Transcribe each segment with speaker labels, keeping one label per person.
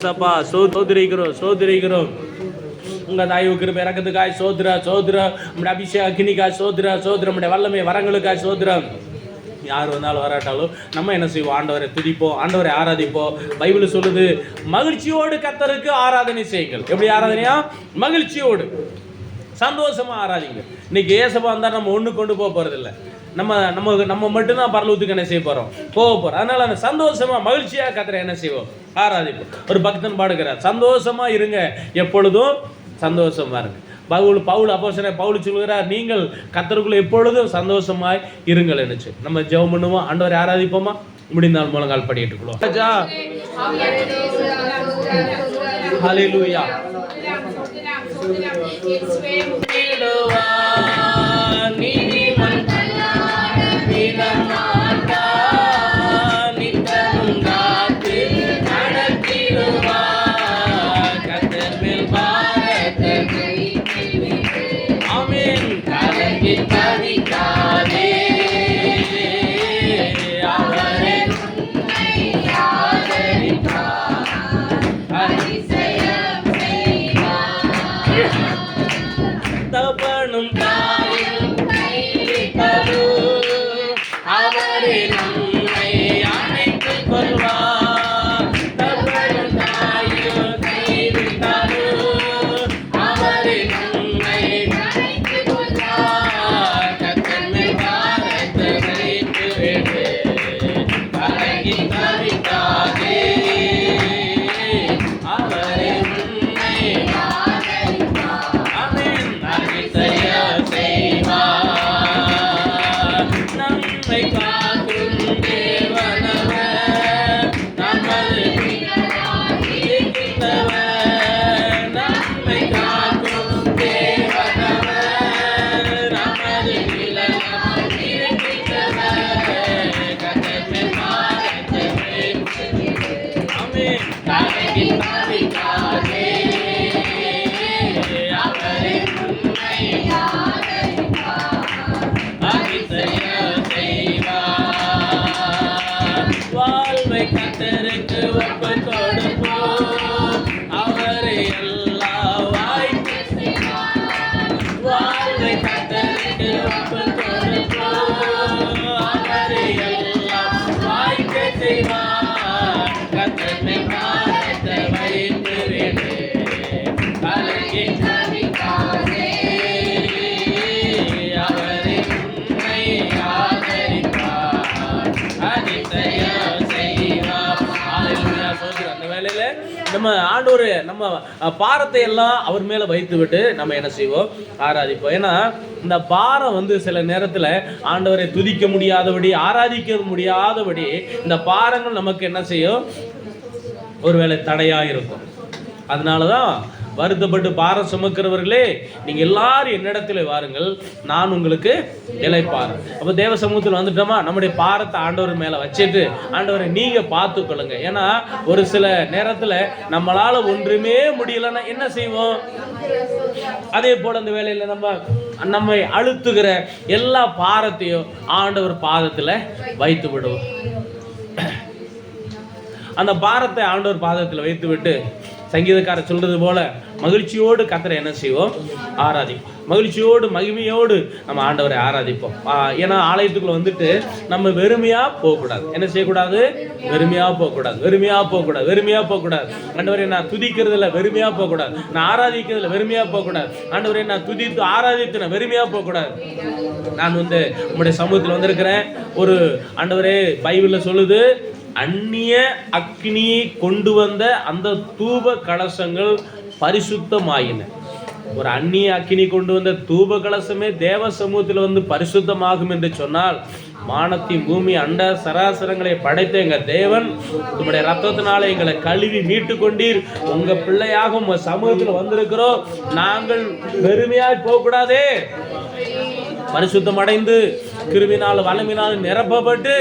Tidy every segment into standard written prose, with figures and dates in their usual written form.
Speaker 1: சப்பா சோதரிக்கிறோம் உங்க தாய்வு கிருபை இறக்கத்துக்காய் சோதரம் நம்முடைய அபிஷேக அக்னிக்காய் சோதரம் நம்முடைய வல்லமை வரங்களுக்காய் சோதரம். யார் வந்தாலும் வராட்டாலும் நம்ம என்ன செய்வோம்? ஆண்டவரை துதிப்போம், ஆண்டவரை ஆராதிப்போம். பைபிள் சொல்லுது, மகிழ்ச்சியோடு கர்த்தருக்கு ஆராதனை செய்யுங்கள். எப்படி ஆராதனையா? மகிழ்ச்சியோடு சந்தோஷமா ஆராதிங்க. இன்னைக்கு ஏசப்பா வந்தா நம்ம ஒண்ணு கொண்டு போக போறதில்லை. நம்ம மட்டும்தான் பரலோகத்துக்கு என்ன செய்ய போறோம்? போக போறோம். அதனால அந்த சந்தோஷமா மகிழ்ச்சியா கர்த்தரை என்ன செய்வோம்? ஆராதிப்போம். ஒரு பக்தன் பாடுகிறார், சந்தோஷமா இருங்க, எப்பொழுதும் சந்தோஷமா இருங்க. பவுல் அப்போஸ்தலன் பவுல் சொல்கிறார், நீங்கள் கர்த்தருக்குள்ள எப்பொழுதும் சந்தோஷமாய் இருங்கள் என்று. நம்ம ஜெபம் பண்ணுவோம், ஆண்டவரை ஆராதிப்போமா? முடிந்தால் முழங்கால் படியிட்டுக்குள்ளோம். ஹல்லேலூயா. தகப்பனும் தாயும் அவரே நம்மை அணைத்துக் கொள்வார். தகப்பனும் தாயும் கைவிட்டாலும் அவரே நம்மை அணைத்துக் கொள்வார். கர்த்தர் பாரத்தை வைத்து விடு, கலங்கி தவிக்காதே, அவரே உன்னை நம்மை காக்கும் தேவனவர், நமது இருக்கின்றவர். நம்மை காக்கும் தேவனவர், நமது நிழலாய் இருக்கின்றவர். கர்த்தர் பாரத்தை வைத்து விடு, ஆமென், கலங்கி தவிக்காதே, அவரே உன்னை வாழ்வை கர்த்தருக்கு ஒப்புக் கொடுப்போம், அவரை எல்லா வாய்ப்பு செய்வார். வாழ்வை கர்த்தருக்கு ஒப்புக் கொடுப்போம், அவரை எல்லா வாய்ப்பு செய்வார். கர்த்தர் பாரத்தை வைத்து விடு, கலங்கி தவிக்காதே, நம்ம ஆண்டவர் நம்ம பாரத்தை எல்லாம் அவர் மேல வைத்து விட்டு நம்ம என்ன செய்வோம்? ஆராதிப்போம். ஏன்னா இந்த பாரம் சில நேரத்துல ஆண்டவரை துதிக்க முடியாதபடி, ஆராதிக்க முடியாதபடி இந்த பாரங்கள் நமக்கு என்ன செய்யும்? ஒருவேளை தடையா இருக்கும். அதனாலதான் வருத்தப்பட்டு பாரம் சுமக்கிறவர்களே, நீங்க எல்லாரும் என்னிடத்துல வாருங்கள், நான் உங்களுக்கு இளைப்பார். அப்ப தேவ சமூகத்தில் வந்துட்டோமா, நம்முடைய பாரத்தை ஆண்டவர் மேல வச்சுட்டு, ஆண்டவரை நீங்க பார்த்து கொள்ளுங்க. ஏன்னா ஒரு சில நேரத்துல நம்மளால ஒன்றுமே முடியலன்னா என்ன செய்வோம்? அதே போல அந்த வேலையில நம்மை அழுத்துகிற எல்லா பாரத்தையும் ஆண்டவர் பாதத்துல வைத்து விடுவோம். அந்த பாரத்தை ஆண்டவர் பாதத்தில் வைத்து விட்டு, சங்கீதக்காரர் சொல்றது போல மகிழ்ச்சியோடு கர்த்தரை என்ன செய்வோம்? ஆராதிப்போம். மகிழ்ச்சியோடு மகிமையோடு நம்ம ஆண்டவரை ஆராதிப்போம். ஏன்னா ஆலயத்துக்குள்ள வந்துட்டு நம்ம வெறுமையா போகக்கூடாது. என்ன செய்யக்கூடாது? வெறுமையா போகக்கூடாது. ஆண்டவரை நான் துதிக்கிறதுல வெறுமையா போகக்கூடாது, நான் ஆராதிக்கிறதுல வெறுமையா போகக்கூடாது. ஆண்டவரை நான் துதித்து ஆராதித்து நான் வெறுமையா போகக்கூடாது. நான் உங்களுடைய சமூகத்தில் வந்திருக்கிறேன். ஒரு ஆண்டவரே பைபிள்ல சொல்லுது, அந்நிய அக்னியை கொண்டு வந்த அந்த தூப கலசங்கள் பரிசுத்தமாயின. ஒரு அந்நிய அக்னி கொண்டு வந்த தூப கலசமே தேவ சமூகத்தில் பரிசுத்தமாகும் என்று சொன்னால், வானத்தின் பூமி அண்ட சராசரங்களை படைத்த எங்க தேவன் உங்களுடைய ரத்தத்தினால எங்களை கழுவி மீட்டு கொண்டீர். உங்க பிள்ளையாக உங்க சமூகத்தில் வந்திருக்கிறோம். நாங்கள் வெறுமையாய் போகக்கூடாதே, பரிசுத்தம் அடைந்து கிருபினால் வல்லமையினால் நிரப்பப்பட்டு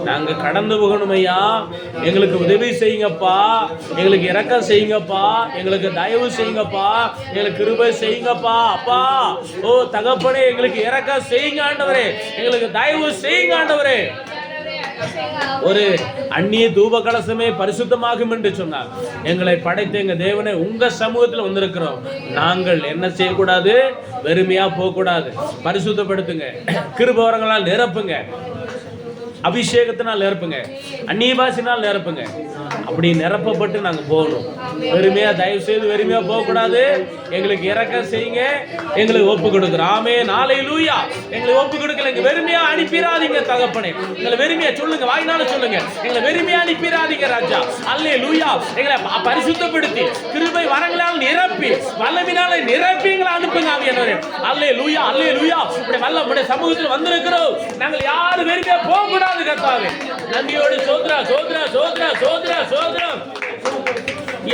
Speaker 1: நாங்க கடந்து போகணும். ஐயா, எங்களுக்கு உதவி செய்யுங்கப்பா, எங்களுக்கு இரக்கம் செய்யுங்கப்பா, எங்களுக்கு தயவு செய்யுங்கப்பா, எங்களுக்கு கிருபை செய்யுங்கப்பா. அப்பா, ஓ தகப்பனே, எங்களுக்கு இரக்கம் செய்யுங்க ஆண்டவரே, எங்களுக்கு தயவு செய்யுங்க ஆண்டவரே. ஒரு அந்நிய தூப கலசமே பரிசுத்தமாகும் என்று சொன்னார். எங்களை படைத்த எங்க தேவனே, உங்க சமூகத்தில் வந்திருக்கிறோம். நாங்கள் என்ன செய்யக்கூடாது? வெறுமையா போக கூடாது. பரிசுத்தப்படுத்துங்க, கிருபவரங்களால் நிரப்புங்க, அபிஷேகத்தினால் நிரப்புங்க, அந்நிய பாஷையினால் நிரப்புங்க. அப்படி நிரப்பப்பட்டு நாங்கள் போகணும். வெறுமையா, தயவு செய்து வெறுமையா போகக்கூடாது. எங்களுக்கு இரக்கம் செய்யுங்க, எங்களுக்கு ஒப்பு கொடுக்குறோம். ஆமென், ஹல்லேலூயா. எங்களுக்கு ஒப்பு கொடுக்கல, எங்க வெறுமையா அனுப்பிராதீங்க தகப்பனே. எங்களை வெறுமையா சொல்லுங்க, வாயினால சொல்லுங்க, எங்களை வெறுமையா அனுப்பிராதீங்க ராஜா. ஹல்லேலூயா. எங்களை பரிசுத்தப்படுத்தி கிருபை வரங்களால் நிரப்பி வல்லமையினால நிரப்பி எங்களை அனுப்புங்க ஆவியானவரே. ஹல்லேலூயா, ஹல்லேலூயா. இப்படி வல்லமுடைய சமூகத்தில் வந்திருக்கிறோம். நாங்கள் யாரும் வெறுமையா போகக்கூடாது கர்த்தாவே. நன்றியோடு சோத்ரா சோத்ரா சோத்ரா சோத்ரா சோத்ரா.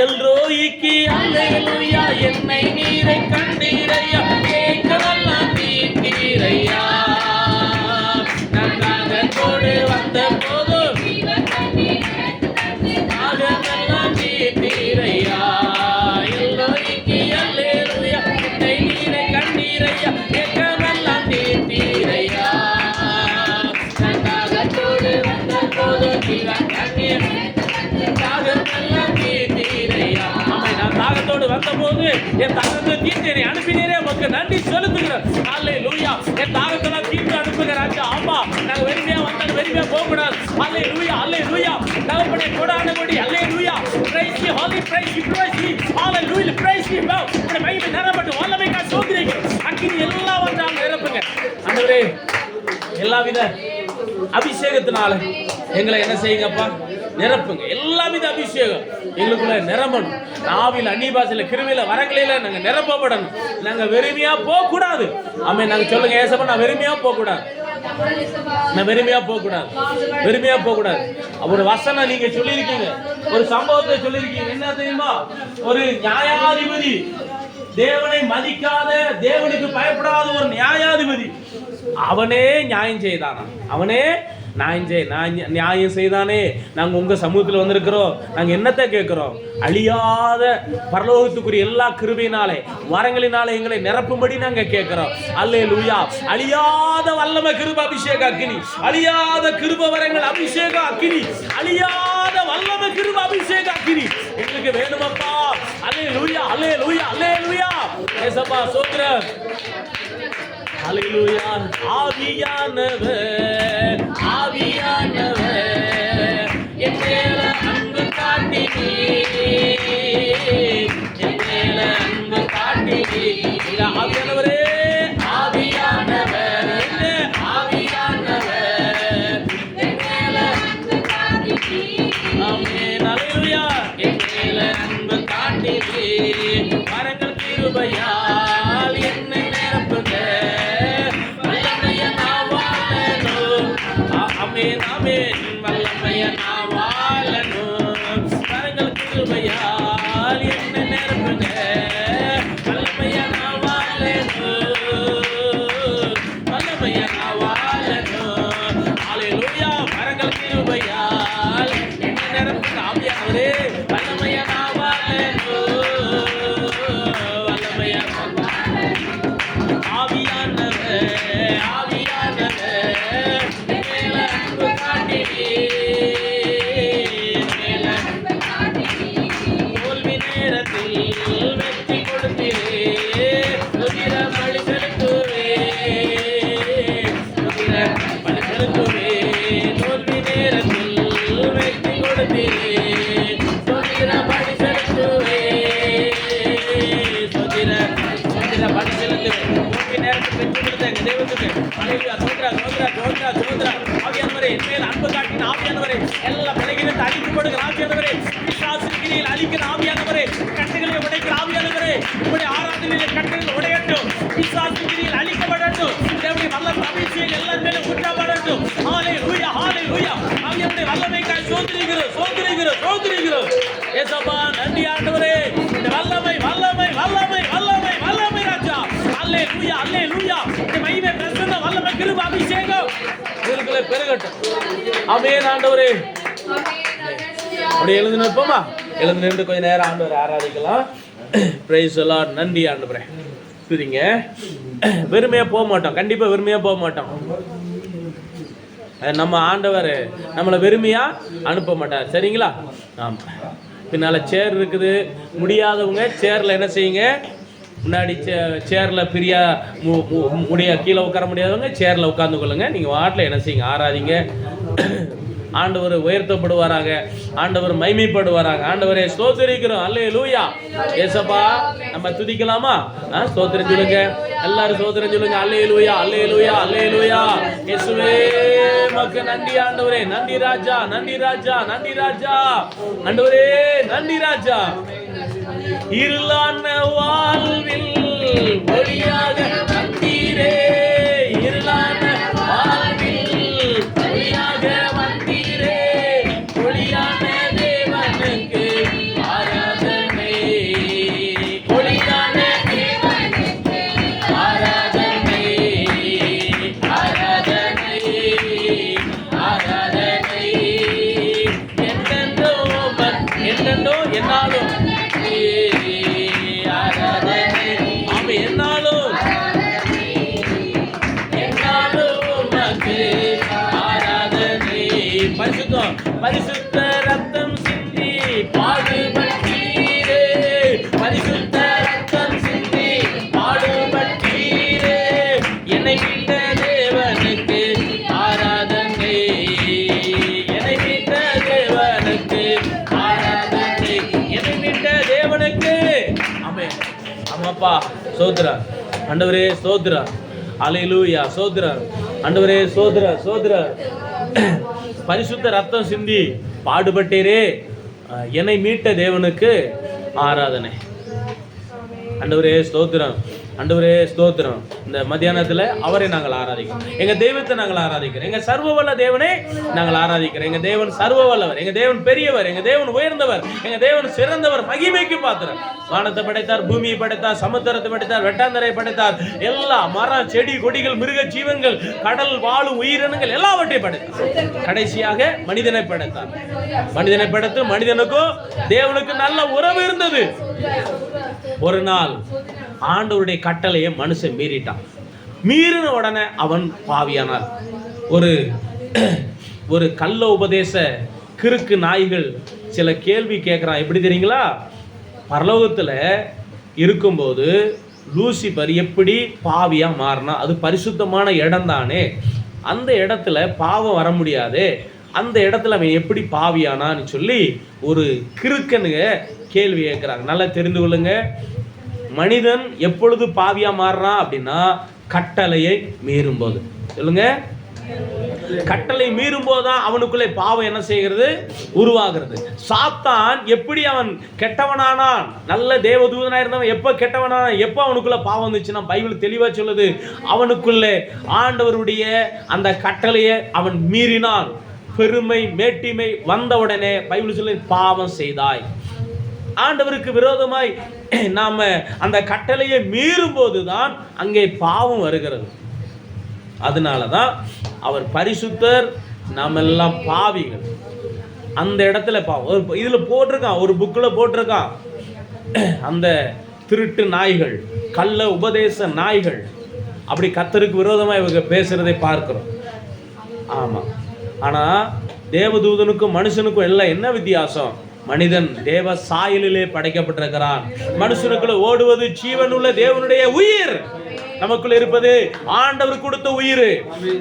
Speaker 1: எல்ரோயிக்கு அல்லேலூயா. என்னை நீரை கண்டீரையா, கேட்கலாம் தீர்த்தீரையா. நன்றாகத்தோடு வந்த போதும் நாகமெல்லாம் தீர்த்தீரையா. எல்ரோயிக்கு அல்லேலூயா. என்னை நீரை கண்டீரையா, கேட்கலாம் தீர்த்தீரையா. நன்றாகத்தோடு வந்த போதும் தாகத்தோடு வந்தபோது என் தாகத்தை தீர்த்து அனுப்பினீரே, உமக்கு நன்றி செலுத்துகிறேன். ஹல்லேலூயா. என் தாகத்தெல்லாம் தீர்த்து அனுப்புங்க ராஜா. ஆமா, நாங்கள் வெறுமையா வந்தாலும் வெறுமையா போகக்கூடாது. ஹல்லேலூயா, ஹல்லேலூயா. தகப்பனே கொடான கொடி. Hallelujah. Praise you, holy praise you, praise you. Hallelujah, praise you. உம்முடைய மகிமை நிரப்பட்டு வல்லமைக்காக ஸ்தோத்திரிக்கிறோம். அக்கினி எல்லாம் வந்தாலும் நிரப்புங்க ஆண்டவரே. எல்லாவித அபிஷேகத்தினால எங்களை என்ன செய்யுங்கப்பா? நிரப்புங்க. எல்லாவித அபிஷேகம் எங்களுக்குள்ள நிரம்பணும். ஆவியில், அந்நிய பாஷையில, கிருபையில, வரங்களில நாங்க நிரப்பப்படணும். நாங்க வெறுமையா போக கூடாது. ஆமென். நாங்க சொல்லுங்க, ஏசப்பா, நான் வெறுமையா போக கூடாது. நான் வெறுமையா போக கூடாது. வெறுமையா போக கூடாது. ஒரு வசனம் நீங்க சொல்லியிருக்கீங்க, ஒரு சம்பவத்தை சொல்லியிருக்கீங்க. என்ன தெரியுமா? ஒரு நியாயாதிபதி, தேவனை மதிக்காத, தேவனுக்கு பயப்படாத ஒரு நியாயாதிபதி, அவனே நியாயம் செய்தானா? அவனே நியாயம் செய்தானே. நாங்கள் உங்க சமூகத்தில் வந்திருக்கிறோம். நாங்கள் என்னத்தை கேட்கிறோம்? அழியாத பரலோகத்துக்குரிய எல்லா கிருபையினாலே, வரங்களினாலே எங்களை நிரப்பும்படி நாங்கள் கேட்கிறோம். அல்லேலூயா. அழியாத வல்லமை கிருப அபிஷேக அக்கினி, அழியாத கிருப வரங்கள் அபிஷேக அக்கினி, அழியாத வல்லமை கிருப அபிஷேக அக்கினி எங்களுக்கு வேணுமப்பா. அல்லேலூயா, அல்லேலூயா, அல்லேலூயா. ஏசப்பா ஸ்தோத்திரம். ஹல்லேலூயா. ஆவியானவர், ஆவியானவர் என் மேல அன்பு காட்டினீர், என் மேல அன்பு காட்டினீர். ஆவியானவரே, ஆவியானவர், என்ன ஆவியானவர் என் மேல அன்பு காட்டினீர். ஆமென், ஹல்லேலூயா. என் மேல அன்பு காட்டினீர். வரங்கள் கிருபையால் என்னை நிரப்புங்க. ஆமென், ஆமென். வல்லமைய நான் வாழணும். வரங்கள் கிருபையால் என்னை நிரப்புங்க. வல்லமைய நான் வாழணும். வல்லமைய நான் வாழணும். ஹல்லேலூயா. வரங்கள் கிருபையால் என்னை நிரப்புங்க. ஆவியானவரே, வல்லமைய நான் வாழணும். வல்லமைய ஆவியானவர், ஆவியானவர் தோல்வி நேரத்தில் வெற்றி கொடுத்தீரே, உதிர பலி செலுத்துவே, உதிர பலி செலுத்துவே. தோல்வி நேரத்தில் வெற்றி கொடுத்தீரே, உதிர பலி செலுத்துவே, உதிர பலி செலுத்துவே. தோல்வி நேரத்தில் வெற்றி கொடுத்த எங்க தெய்வத்துக்கு ஹல்லேலூயா. சோத்ரா சோத்ரா சோத்ரா சோத்ரா. ஆவியானவரே, என் மேல் அன்பு காட்டின ஆவியானவரே, எல்லா பிழைகளும் அழிக்கப்படுகிற ஆவியானவரே, பிசாசுகளில் அழிக்கிற ஆவியானவரே, கட்டுகளை உடைக்கிற ஆவியானவரே, உங்களுடைய ஆராதனையில கட்டுகள் உடையட்டும், பிசாசுகளில் அழிக்கப்படட்டும். தேவனுடைய வல்லமை அபிஷேகம் எல்லார் மேலும் ஊற்றப்படட்டும். ஹல்லேலூயா, ஹல்லேலூயா. ஆவியானவருடைய வல்லமைக்காய் ஸ்தோத்திரிக்கிறோம், ஸ்தோத்திரிக்கிறோம், ஸ்தோத்திரிக்கிறோம். ஏசப்பா, நன்றி ஆண்டவரே. இந்த வல்லமை, வல்லமை, வல்லமை, வல்லமை, வல்லமை ராஜா. அல்லேலூயா, அல்லேலூயா. இந்த மகிமை, பிரசன்ன, வல்லமை, கிருபை, அபிஷேகம் இவர்களை பெருகட்டும். ஆமென் ஆண்டவரே. அப்படி எழுந்து நிற்போமா? எழுந்து நின்று கொஞ்ச நேரம் ஆண்டவரை ஆராதிக்கலாம். Praise the Lord. நன்றி ஆண்டவரே. சரிங்க, வெறுமையா போக மாட்டோம். கண்டிப்பா வெறுமையா போக மாட்டோம். நம்ம ஆண்டவர் நம்மளை வெறுமையா அனுப்ப மாட்டார். சரிங்களா? ஆமாம். பின்னால் சேர் இருக்குது. முடியாதவங்க சேரில் என்ன செய்யுங்க, முன்னாடி சேரில் பிரியா கீழே உட்கார முடியாதவங்க சேரில் உட்கார்ந்து கொள்ளுங்க. நீங்கள் வாட்டில் என்ன செய்யுங்க, ஆராதிங்க. ஆண்டவர் உயர்த்தப்படுவாராக, ஆண்டவர் மைமைப்படுவாராக. ஆண்டவரே ஸ்தோத்திரிக்கிறோம். அல்லேலூயா. ஏசப்பா நம்ம துதிக்கலாமா? ஸ்தோத்திரம் சொல்லுங்க எல்லாரும், ஸ்தோத்திரம் சொல்லுங்க. அல்லேலூயா, அல்லேலூயா, அல்லேலூயா. இயேசுவே உமக்கு நன்றி ஆண்டவரே. நன்றி ராஜா, நன்றி ராஜா, நன்றி ராஜா. ஆண்டவரே நன்றி ராஜா. இருளான வாழ்வில் ஒளியாக வந்தீரே, இருளான வாழ்வில் ஒளியாக வந்தீரே. ஒளியான தேவனுக்கு ஆராதனை, ஒளியான தேவனுக்கு ஆராதனை, ஆராதனை, ஆராதனை. என்றென்றோ என்றென்றோ என்னாலும் பரிசுத்த ரத்தம் சிந்தி பாடுபட்டீரே, பரிசுத்த ரத்தம் சிந்தி பாடுபட்டீரே. என்னை மீட்ட தேவனுக்கு ஆராதனை, என்னை மீட்ட தேவனுக்கு ஆராதனை, என்னை மீட்ட தேவனுக்கு. ஆமென். ஆமாப்பா, சோத்ரா ஆண்டவரே, சோத்ரா. அல்லேலூயா, சோத்ரா ஆண்டவரே, சோத்ரா, சோத்ரா. பரிசுத்த ரத்தம் சிந்தி பாடுபட்டீரே, என்னை மீட்ட தேவனுக்கு ஆராதனை. ஆண்டவரே ஸ்தோத்திரம், ஆண்டவரே ஸ்தோத்திரம். இந்த மத்தியானத்தில் அவரை நாங்கள் ஆராதிக்கிறோம். எங்கள் தெய்வத்தை நாங்கள் ஆராதிக்கிறோம். எங்கள் சர்வ வல்ல தேவனை நாங்கள் ஆராதிக்கிறோம். எங்கள் தேவன் சர்வ வல்லவர், எங்கள் தேவன் பெரியவர், எங்கள் தேவன் உயர்ந்தவர், எங்கள் தேவன் சிறந்தவர், மகிமைக்கு பாத்திரர். வானத்தை படைத்தார், பூமியை படைத்தார், சமுத்திரத்தை படைத்தார், வெட்டாந்தரை படைத்தார், எல்லா மரம் செடி கொடிகள் மிருக ஜீவன்கள் கடல் வாழும் உயிரினங்கள் எல்லாவற்றையும் படைத்தார். கடைசியாக மனிதனை படைத்தார். மனிதனை படைத்து மனிதனுக்கும் தேவனுக்கு நல்ல உறவு இருந்தது. ஒரு நாள் ஆண்டவருடைய கட்டளையை மனுஷன் மீறிட்டான். மீறின உடனே அவன் பாவியானான். ஒரு கள்ள உபதேச கிறுக்கு நாய்கள் சில கேள்வி கேட்குறான். எப்படி தெரியுங்களா? பரலோகத்தில் இருக்கும்போது லூசிபர் எப்படி பாவியா மாறினா? அது பரிசுத்தமான இடம் தானே, அந்த இடத்துல பாவம் வர முடியாது, அந்த இடத்துல அவன் எப்படி பாவியானான்னு சொல்லி ஒரு கிறுக்கனுங்க கேள்வி கேட்குறாங்க. நல்லா தெரிந்து கொள்ளுங்க. மனிதன் எப்பொழுது பாவியா மாறுறான் அப்படின்னா கட்டளையை மீறும்போது. சொல்லுங்க, கட்டளை மீறும் போதுதான் அவனுக்குள்ளே பாவம் என்ன செய்கிறது, உருவாகிறது. சாத்தான் எப்படி அவன் கெட்டவனானான்? நல்ல தேவதூதனா இருந்தவன் எப்ப கெட்டவனானான்? எப்ப அவனுக்குள்ள பாவம் வந்துச்சுன்னா பைபிள் தெளிவா சொல்லுது, அவனுக்குள்ளே ஆண்டவருடைய அந்த கட்டளையை அவன் மீறினான். பெருமை மேட்டிமை வந்தவுடனே பைபிள் சொல்லி பாவம் செய்தாய். ஆண்டவருக்கு விரோதமாய் நாம அந்த கட்டளையை மீறும் போதுதான் அங்கே பாவம் வருகிறது. அதனாலதான் அவர் பரிசுத்தர், நாம் எல்லாம் பாவிகள். அந்த இடத்துல பாவம் இதுல போட்டிருக்கான், ஒரு புக்கில் போட்டிருக்கான். அந்த திருட்டு நாய்கள், கள்ள உபதேச நாய்கள், அப்படி கர்த்தருக்கு விரோதமாக இவங்க பேசுறதை பார்க்கிறோம். ஆமா, ஆனா தேவதூதனுக்கும் மனுஷனுக்கும் எல்லாம் என்ன வித்தியாசம்? மனிதன் தேவ சாயலிலே படைக்கப்பட்டிருக்கிறான். மனுஷனுக்குள்ள ஓடுவது ஜீவனுள்ள தேவனுடைய உயிர். நமக்குள்ள இருப்பது ஆண்டவர் கொடுத்த உயிர்.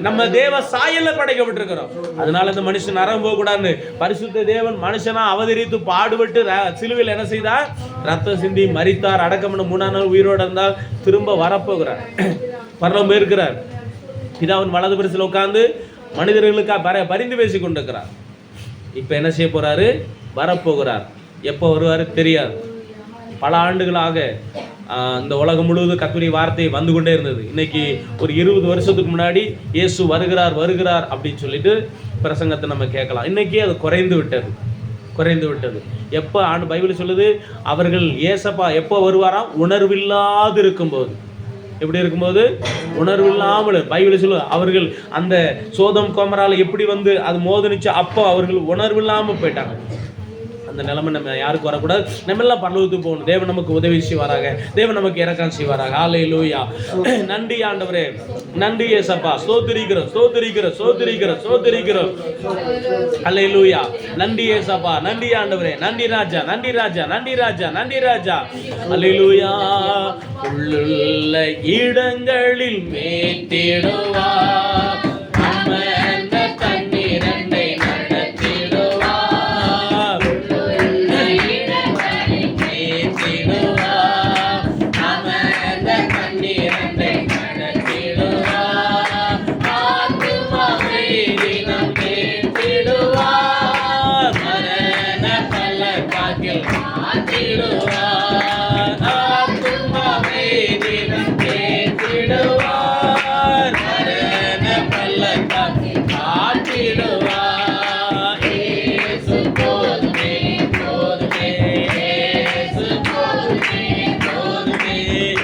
Speaker 1: நம்ம தேவ சாயல்ல படைக்கப்பட்டிருக்கிறோம். அதனால இந்த மனுஷன் நரகம் போக கூடாதுன்னு பரிசுத்த தேவன் மனுஷனா அவதரித்து பாடுபட்டு சிலுவையில் என்ன செய்தார்? ரத்தம் சிந்தி மரித்தார், அடக்கம் பண்ண 3ஆம் நாள் உயிரோடு இருந்தால் திரும்ப வரப்போகிறார், பரலோகம் இருக்கிறார். பிதாவின் வலது பரிசில் உட்கார்ந்து மனிதர்களுக்காக பரிந்து பேசி கொண்டிருக்கிறார். இப்போ என்ன செய்ய போறாரு? வரப்போகிறார். எப்போ வருவார் தெரியாது. பல ஆண்டுகளாக இந்த உலகம் முழுவதும் கர்த்தருடைய வார்த்தை வந்து கொண்டே இருந்தது. இன்னைக்கு ஒரு 20 வருஷத்துக்கு முன்னாடி இயேசு வருகிறார் வருகிறார் அப்படின்னு சொல்லிட்டு பிரசங்கத்தை நம்ம கேட்கலாம். இன்னைக்கு அது குறைந்து விட்டது. எப்போ பைபிள் சொல்லுது, அவர்கள் ஏசப்பா எப்போ வருவாராம்? உணர்வில்லாது இருக்கும்போது. எப்படி இருக்கும்போது? உணர்வில்லாமல். பைபிள் சொல்லு, அவர்கள் அந்த சோதம் கோமரால எப்படி வந்து அது மோதனிச்சு அப்போ அவர்கள் உணர்வில்லாமல் போயிட்டாங்க. அந்த நிலைமை நம்ம யாருக்கு வரக்கூடாது. நம்ம எல்லாம் பரலோகத்துக்கு போகணும். தேவன் நமக்கு உதவி செய்வாராக. தேவன் நமக்கு இரக்கம் செய்வாராக. ஹல்லேலூயா. நன்றி ஆண்டவரே, நன்றி இயேசப்பா. ஸ்தோத்திரிக்கிறோம், ஸ்தோத்திரிக்கிறோம், ஸ்தோத்திரிக்கிறோம், ஸ்தோத்திரிக்கிறோம். ஹல்லேலூயா. நன்றி இயேசப்பா, நன்றி ஆண்டவரே, நன்றி ராஜா, நன்றி ராஜா, நன்றி ராஜா, நன்றி ராஜா. ஹல்லேலூயா. உள்ளுள்ள இடங்களில் மேத்திடுவார், அமர்ந்த தண்ணீரண்டை நடத்திடுவார். உள்ளுள்ள இடங்களில் மேத்திடுவார், அமர்ந்த தண்ணீரண்டை நடத்திடுவார். ஆத்துமாவை தினம் தேற்றிடுவார், மரண பள்ளத்தாக்கில் மாற்றிடுவார். ஆத்துமாவை தினம் தேற்றிடுவார், மரண பள்ளத்தாக்கில் மாற்றிடுவார். இயேசு போதுமே, போதுமே, இயேசு போதுமே, போதுமே.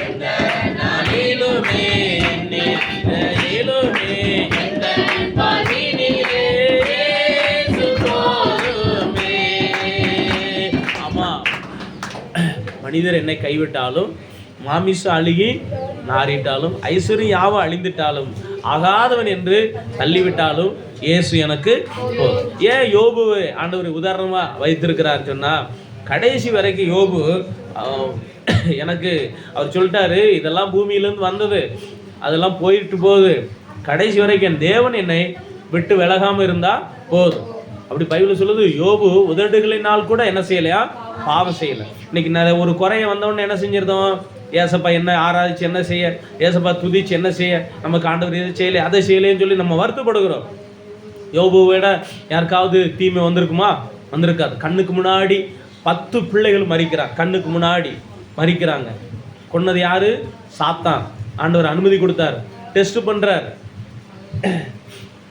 Speaker 1: எந்த நாளிலுமே, நிலையிலுமே, எந்த பணியிலே இயேசு போதுமே. ஆமா, மனிதர் என்னை கைவிட்டாலும், மாமிச அழுகி நாறிட்டாலும், ஐஸ்வர்யம் யாவ அழிந்துட்டாலும், ஆகாதவன் என்று தள்ளிவிட்டாலும் இயேசு எனக்கு போதும். ஏன் யோபு ஆண்டவர் உதாரணமா வைத்திருக்கிறார் சொன்னா, கடைசி வரைக்கும் யோபு எனக்கு அவர் சொல்லிட்டாரு, இதெல்லாம் பூமியிலேருந்து வந்தது, அதெல்லாம் போயிட்டு போகுது, கடைசி வரைக்கும் என் தேவன் என்னை விட்டு விலகாம இருந்தா போதும். அப்படி பைபிள் சொல்லுது. யோபு உதடுகளினால் கூட என்ன செய்யலையா, பாவம் செய்யலை. இன்னைக்கு ஒரு குறைய வந்தவொடனே என்ன செஞ்சிருந்தோம், ஏசப்பா என்ன ஆராதிச்சு என்ன செய்ய, ஏசப்பா துதிச்சு என்ன செய்ய, நமக்கு ஆண்டவர் எதை செய்யலை அதை செய்யலைன்னு சொல்லி நம்ம வருத்தப்படுகிறோம். யோபுவை விட யாருக்காவது தீமை வந்திருக்குமா? வந்திருக்காது. கண்ணுக்கு முன்னாடி 10 பிள்ளைகள் மறிக்கிறாங்க, கண்ணுக்கு முன்னாடி மறிக்கிறாங்க. கொன்னது யாரு? சாத்தான். ஆண்டவர் அனுமதி கொடுத்தார், டெஸ்ட் பண்றார்.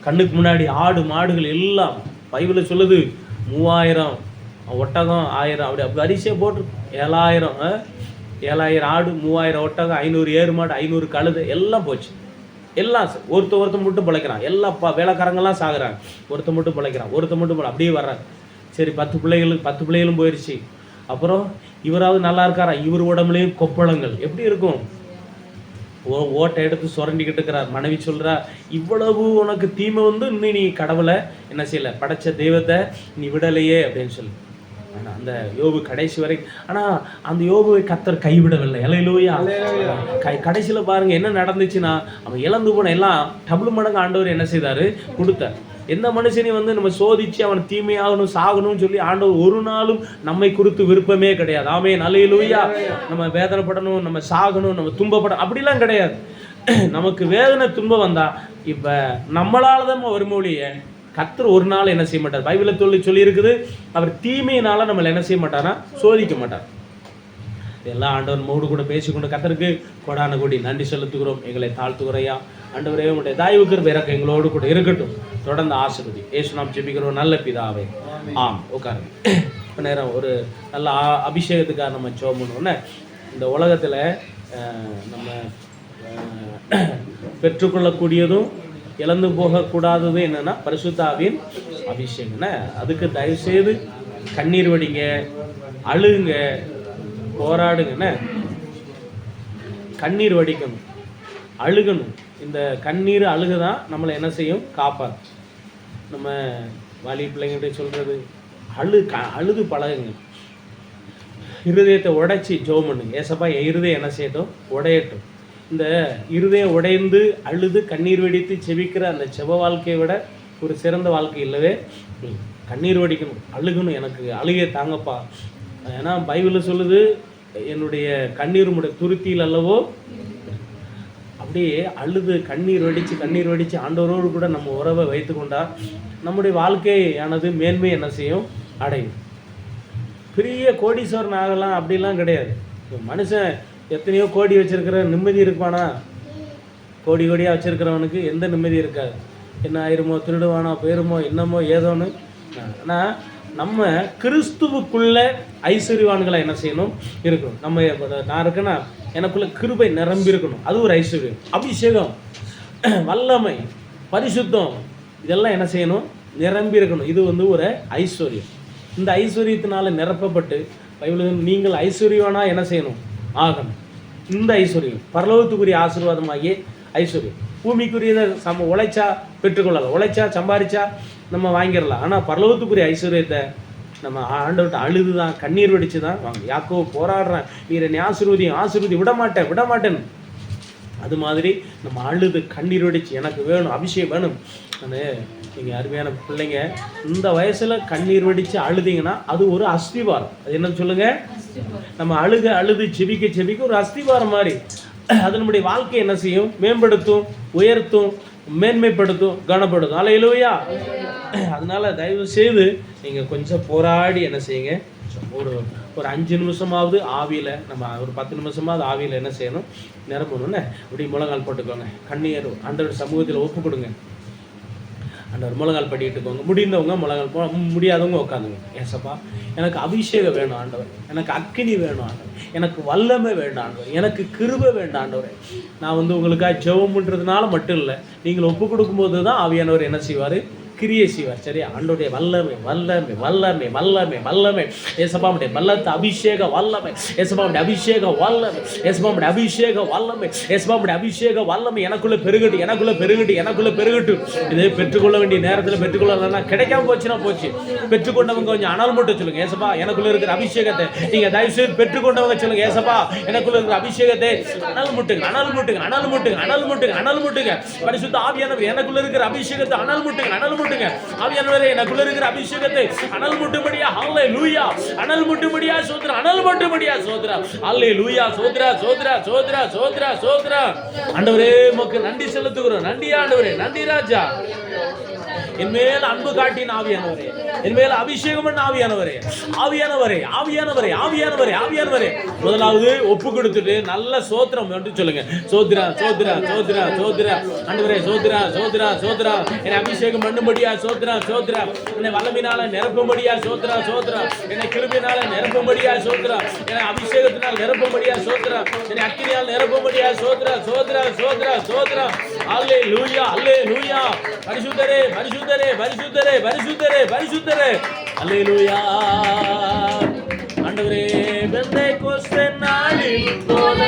Speaker 1: கண்ணுக்கு முன்னாடி ஆடு மாடுகள் எல்லாம் பைபிள் சொல்லுது 3000 ஒட்டகம் 1000 அப்படி அப்படி வரிசையாக போட்டு 7000 ஆடு, 3000 ஒட்டகம், 500 ஏறு மாடு, 500 கழுதை எல்லாம் போச்சு. எல்லாம் ஒருத்த மட்டும் பிழைக்கிறான். எல்லா வேலைக்காரங்கெல்லாம் சாகுறாங்க, ஒருத்த மட்டும் பிழைக்கிறான், ஒருத்த மட்டும் அப்படியே வர்றாங்க. சரி, 10 பிள்ளைகளும் போயிடுச்சு. அப்புறம் இவராவது நல்லா இருக்காரா? இவர் உடம்புலேயும் கொப்பளங்கள் எப்படி இருக்கும்? ஓட்டை எடுத்து சுரண்டிக்கிட்டு இருக்கிறார். மனைவி சொல்கிறா, இவ்வளவு உனக்கு தீமை வந்து இன்னும் நீ கடவுளை என்ன செய்யலை, படைச்ச தெய்வத்தை நீ விடலையே அப்படின்னு சொல்லி. ஆனால் அந்த யோபு கடைசி வரை, ஆனால் அந்த யோபுவை கர்த்தர் கைவிடவில்லை. ஹல்லேலூயா. கடைசியில் பாருங்கள் என்ன நடந்துச்சுன்னா, அவன் இழந்து போன எல்லாம் டபுள் மடங்கு ஆண்டவர் என்ன செய்தார், கொடுத்தார். எந்த மனுஷனையும் வந்து நம்ம சோதிச்சு அவன் தீமையாகணும் சாகணும்னு சொல்லி ஆண்டவர் ஒரு நாளும் நம்மை குறித்து விருப்பமே கிடையாது. ஆமென், ஹல்லேலூயா. நம்ம வேதனைப்படணும், நம்ம சாகணும், நம்ம துன்பப்படணும் அப்படிலாம் கிடையாது. நமக்கு வேதனை துன்பம் வந்தா இப்போ நம்மளால தான் வருமொழிய கர்த்தர் ஒரு நாள் என்ன செய்ய மாட்டார். பைபிளில் சொல்லி இருக்குது, அவர் தீமையினால நம்மளை என்ன செய்ய மாட்டாரா, சோதிக்க மாட்டார். இதெல்லாம் ஆண்டவர் மூடு கூட பேசிக்கொண்டு கர்த்தருக்கு கொடான கூடி நன்றி செலுத்துகிறோம். எங்களை தாழ்த்துகிறையா ஆண்டவரே, உங்களுடைய தயவு கிருபை இறக்கம் எங்களோடு கூட இருக்கட்டும். தொடர்ந்து ஆசீர்வதி. இயேசு நாம் ஜெபிக்கிறோம் நல்ல பிதாவே. ஆம், உட்காருங்க. இப்போ நேரம் ஒரு நல்ல அபிஷேகத்துக்காக நம்ம ஜெபம் பண்ணுவோன்னே, இந்த உலகத்தில் நம்ம பெற்றுக்கொள்ளக்கூடியதும் இழந்து போகக்கூடாதது என்னென்னா பரிசுத்த ஆவியின் அபிஷேகம்னா. அதுக்கு தயவுசெய்து கண்ணீர் வடிங்க, அழுகுங்க, போராடுங்கண்ணே. கண்ணீர் வடிக்கணும், அழுகணும். இந்த கண்ணீர் அழுகுதான் நம்மளை என்ன செய்யும், காப்பாது. நம்ம வாலி பிள்ளைங்கிட்ட சொல்கிறது, அழுது பழகுங்க. இருதயத்தை உடைச்சி ஜெபம் பண்ணுங்க. ஏசப்பா என் இருதயம் என்ன செய்யட்டும், உடையட்டும். இந்த இருதயம் உடைந்து அழுது கண்ணீர் வெடித்து செபிக்கிற அந்த செப வாழ்க்கையை விட ஒரு சிறந்த வாழ்க்கை இல்லவே. கண்ணீர் வடிக்கணும், அழுகணும். எனக்கு அழுகை தாங்கப்பா. ஏன்னா பைபிளில் சொல்லுது, என்னுடைய கண்ணீர் உடைய துருத்தியில் அல்லவோ. அப்படியே அழுது கண்ணீர் வடித்து ஆண்டவரோடு கூட நம்ம உறவை வைத்து கொண்டால் நம்முடைய வாழ்க்கையானது மேன்மை என்ன செய்யும், அடையும். பெரிய கோடீஸ்வரன் ஆகலாம் அப்படிலாம் கிடையாது. மனுஷன் எத்தனையோ கோடி வச்சிருக்கிற நிம்மதி இருப்பானா? கோடியாக வச்சிருக்கிறவனுக்கு எந்த நிம்மதி இருக்காது. என்ன ஆயிருமோ, திருடுவானோ, போயிருமோ, என்னமோ ஏதோன்னு. ஆனால் நம்ம கிறிஸ்துவுக்குள்ள ஐஸ்வர்யவான்களை என்ன செய்யணும், இருக்கணும். நம்ம நான் இருக்கேன்னா எனக்குள்ள கிருபை நிரம்பி இருக்கணும், அது ஒரு ஐஸ்வர்யம். அபிஷேகம், வல்லமை, பரிசுத்தம், இதெல்லாம் என்ன செய்யணும், நிரம்பி இருக்கணும். இது வந்து ஒரு ஐஸ்வர்யம். இந்த ஐஸ்வர்யத்தினால நிரப்பப்பட்டு பைபிள் நீங்கள் ஐஸ்வர்யவானா என்ன செய்யணும் ஆகணும். இந்த ஐஸ்வர்யம் பரலோகத்துக்குரிய ஆசீர்வாதமாகிய ஐஸ்வர்யம். பூமிக்குரியதை உழைச்சா பெற்றுக்கொள்ளலாம், உழைச்சா சம்பாதிச்சா நம்ம வாங்கிடலாம். ஆனால் பரலோகத்துக்குரிய ஐஸ்வர்யத்தை நம்ம ஆண்டவர்கிட்ட அழுது தான் கண்ணீர் வெடிச்சு தான் வாங்க. யாக்கோ போராடுறேன், நீர் என்னை ஆசீர்வதி விட மாட்டேன். அது மாதிரி நம்ம அழுது கண்ணீர் வெடிச்சு எனக்கு வேணும், அபிஷேகம் வேணும். நீங்கள் அருமையான பிள்ளைங்க, இந்த வயசில் கண்ணீர் வெடித்து அழுதிங்கன்னா அது ஒரு அஸ்திவாரம். அது என்னன்னு சொல்லுங்கள், நம்ம அழுது செபிக்க ஒரு அஸ்திவாரம் மாதிரி. அது நம்முடைய வாழ்க்கையை என்ன செய்யும், மேம்படுத்தும், உயர்த்தும், மேன்மைப்படுத்தும், கனப்படுத்தும். அல்லேலூயா. அதனால தயவு செய்து நீங்கள் கொஞ்சம் போராடி என்ன செய்யுங்க, ஒரு 5 நிமிஷமாவது ஆவியில், நம்ம ஒரு 10 நிமிஷமாவது ஆவியில் என்ன செய்யணும், நிரம்பணும்னு இப்படி முழங்கால் போட்டுக்கோங்க. கண்ணீர் ஆண்டவர் சமூகத்தில் ஒப்பு கொடுங்க. ஆண்டவர் முழங்கால் படிக்கிட்டுக்கோங்க. முடிந்தவங்க முழங்கால், முடியாதவங்க உட்காந்துங்க. ஏசப்பா எனக்கு அபிஷேகம் வேணும் ஆண்டவர், எனக்கு அக்கினி வேணும் ஆண்டவர், எனக்கு வல்லமை வேண்டாம் ஆண்டவர், எனக்கு கிருபை வேண்டாம் ஆண்டவர். நான் உங்களுக்காக ஜெபம் பண்ணுறதுனால மட்டும் இல்லை, நீங்கள் ஒப்பு கொடுக்கும்போது தான் ஆவியானவர் என்ன செய்வார், கிரியை செய்வார். சரியா? ஆண்டோடைய வல்லமை ஏசப்பாவுடைய பல்லத்து அபிஷேக வல்லமை, ஏசப்பாவுடைய அபிஷேக வல்லமை எனக்குள்ள பெருகட்டும். இதை பெற்றுக்கொள்ள வேண்டிய நேரத்தில் பெற்றுக்கொள்ளலன்னா கிடைக்காம போச்சுன்னா போச்சு. பெற்றுக்கொண்டவங்க கொஞ்சம் அனல் மட்டும் சொல்லுங்க. ஏசப்பா எனக்குள்ள இருக்கிற அபிஷேகத்தை நீங்க தயவு செய்து பெற்றுக்கொண்டவங்க சொல்லுங்க. ஏசப்பா எனக்குள்ள இருக்கிற அபிஷேகத்தை அனல் முட்டுங்க. பரிசுத்த ஆவியானவர் எனக்குள்ள இருக்கிற அபிஷேகத்தை அனல் முட்டுங்க. ஆவியானவரே எனக்குள்ள இருக்கிற அபிஷேகத்தை அனல் முட்டும்படியா, ஹல்லேலூயா, அனல் முட்டும்படியா சோத்ரா, ஹல்லேலூயா, சோத்ரா. ஆண்டவரே உமக்கு நன்றி செலுத்துகிறோம். நன்றி ஆண்டவரே, நன்றி ராஜா. என் மேல் அன்பு காட்டின ஆவியானவரே, என் மேல் அபிஷேகம் பண்ண ஆவியானவரே. முதலாவது ஒப்பு கொடுத்துட்டு நல்ல சோத்திரம் என்று சொல்லுங்க. சோத்ரா. ஆண்டவரே சோத்ரா. என்னை அபிஷேகம் பண்ணும்படியா சோத்ரா. என்னை வல்லமையினால நிரப்பும்படியா சோத்ரா. என்னை கிருபையினால நிரப்பும்படியா சோத்ரா. என்னை அபிஷேகத்தினால் நிரப்பும்படியா சோத்ரா. என்னை அக்கினியால் நிரப்பும்படியா சோத்ரா. அல்லேலூயா. பரிசுத்தரே. அல்லேலூயா. ஆண்டவரே பெந்தேகோஸ்தே நாளில் போல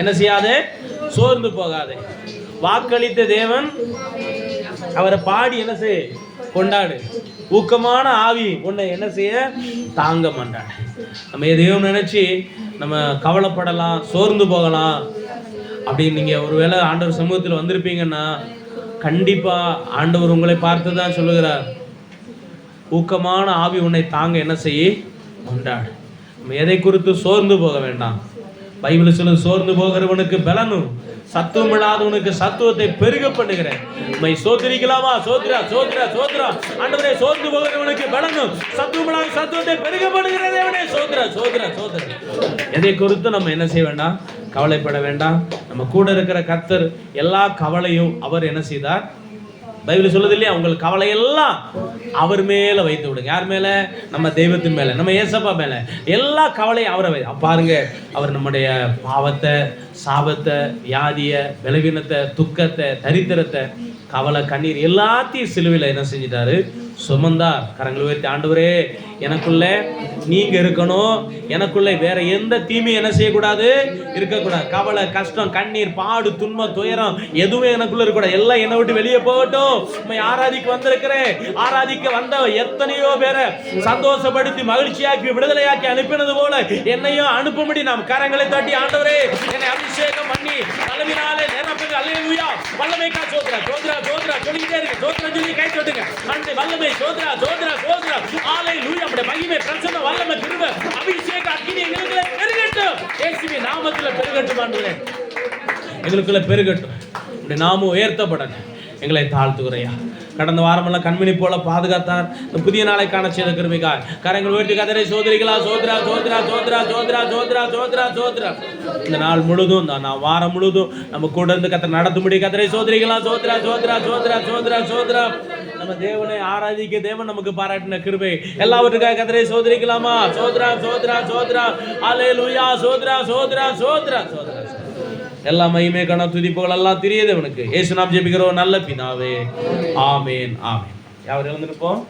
Speaker 1: என்ன செய்யாதே, சோர்ந்து போகாதே. வாக்களித்த தேவன் அவரை பாடி என்ன செய்ய, கொண்டாடு. ஊக்கமான ஆவி உன்னை என்ன செய்ய, தாங்க மாட்டாடு. நம்ம எதையோ நினைச்சு நம்ம கவலைப்படலாம், சோர்ந்து போகலாம். அப்படின்னு நீங்க ஒருவேளை ஆண்டவர் சமூகத்தில் வந்திருப்பீங்கன்னா கண்டிப்பா ஆண்டவர் உங்களை பார்த்து தான் சொல்லுகிறார், ஊக்கமான ஆவி உன்னை தாங்க என்ன செய்ய, கொண்டாடு. நம்ம எதை குறித்து சோர்ந்து போக வேண்டாம். பைபிள் சொல்லுது, சோர்ந்து போகிறவனுக்கு பலனும் சத்துவம் இல்லாதவனுக்கு சத்துவத்தை பெருக பண்ணுகிறேன். உம்மை சோதரிக்கலாமா? சோத்ரா. ஆண்டவரே சோர்ந்து போகிறவனுக்கு பலனும் சத்துவம் இல்லாத சத்துவத்தை பெருக பண்ணுகிறேன் தேவனே. சோத்ரா. எதை குறித்து நம்ம என்ன செய்ய வேண்டாம், கவலைப்பட வேண்டாம். நம்ம கூட இருக்கிற கர்த்தர் எல்லா கவலையும் அவர் என்ன செய்தார், பைபிள் சொல்லுது இல்லையா, உங்கள் கவலையெல்லாம் அவர் மேல வைத்து விடுங்க. யார் மேல? நம்ம தெய்வத்தின் மேல, நம்ம ஏசப்பா மேல. எல்லா கவலையும் அவரை பாருங்க. அவர் நம்முடைய பாவத்தை, சாபத்தை, வியாதியை, பலவீனத்தை, துக்கத்தை, தரித்திரத்தை, கவலை, கண்ணீர் எல்லாத்தையும் சிலுவையில் என்ன செஞ்சிட்டாரு? சுமந்தார். கரங்களை உயர்த்தி, ஆண்டவரே எனக்குள்ள நீங்க இருக்கணும், எனக்குள்ள வேற எந்த தீமையும் என்ன செய்யக்கூடாது, இருக்கக்கூடாது. கவலை, கஷ்டம், கண்ணீர், பாடு, துன்பம், துயரம் எதுவுமே எனக்குள்ள இருக்கக்கூடாது. எல்லாம் என்னை விட்டு வெளியே போகட்டும். ஆராதிக்க வந்திருக்கிறேன். ஆராதிக்க வந்த எத்தனையோ பேரை சந்தோஷப்படுத்தி மகிழ்ச்சியாக்கி விடுதலையாக்கி அனுப்பினது போல என்னையும் அனுப்பும்படி நாம் கரங்களை தட்டி, ஆண்டவரே என்னை அபிஷேகம் பண்ணி அளவினாலே நிரப்புங்க. அல்லேலூயா. வல்லமைக்கா சோத்ரா சோத்ரா சோத்ரா சொல்லிக்கிட்டே இருக்கு. சோத்ரா சொல்லி கை தட்டுங்க. அந்த வல்லமை சோத்ரா சோத்ரா சோத்ரா. அல்லேலூயா. நம்முடைய மகிமை, பிரசன்ன, வல்லமை, கிருபை, அபிஷேக அக்கினி எங்களுக்குள்ள பெருகட்டும். இயேசுவின் நாமத்துல பெருகட்டும். ஆண்டவரே எங்களுக்குள்ள பெருகட்டும். நம்முடைய நாமம் உயர்த்தப்படணும். எங்களை தாழ்த்துகிறையா. கடந்த வாரமெல்லாம் கண்மணி போல பாதுகாத்தார். இந்த புதிய நாளை காண செய்த கிருபைக்காய் கரங்கள் உயர்த்தி கதரை சோதரிகளா சோத்ரா சோத்ரா சோத்ரா சோத்ரா சோத்ரா சோத்ரா சோத்ரா. இந்த நாள் முழுதும் நான் வாரம் முழுதும் நம்ம கூட இருந்து கத்தரை நடத்தும்படி கதரை சோதரிகளா சோத்ரா சோத்ரா சோத்ரா சோத்ரா சோத்ரா. நம்ம தேவனை ஆராதிக்க தேவன் நமக்கு பாராட்டின கிருபை எல்லாவற்றுக்காக கதரை சோதரிக்கலாமா? சோத்ரா சோத்ரா சோத்ரா. அல்லேலூயா. சோத்ரா சோத்ரா சோத்ரா சோத்ரா. எல்லா மகிமை, கன, துதி, புகழ் எல்லாம் தெரியுது அவனுக்கு. இயேசு நாமத்தில் ஜெபிக்கிறோம் நல்ல பிதாவே. ஆமென் ஆமென். யாவர் எழுந்திருப்போம்.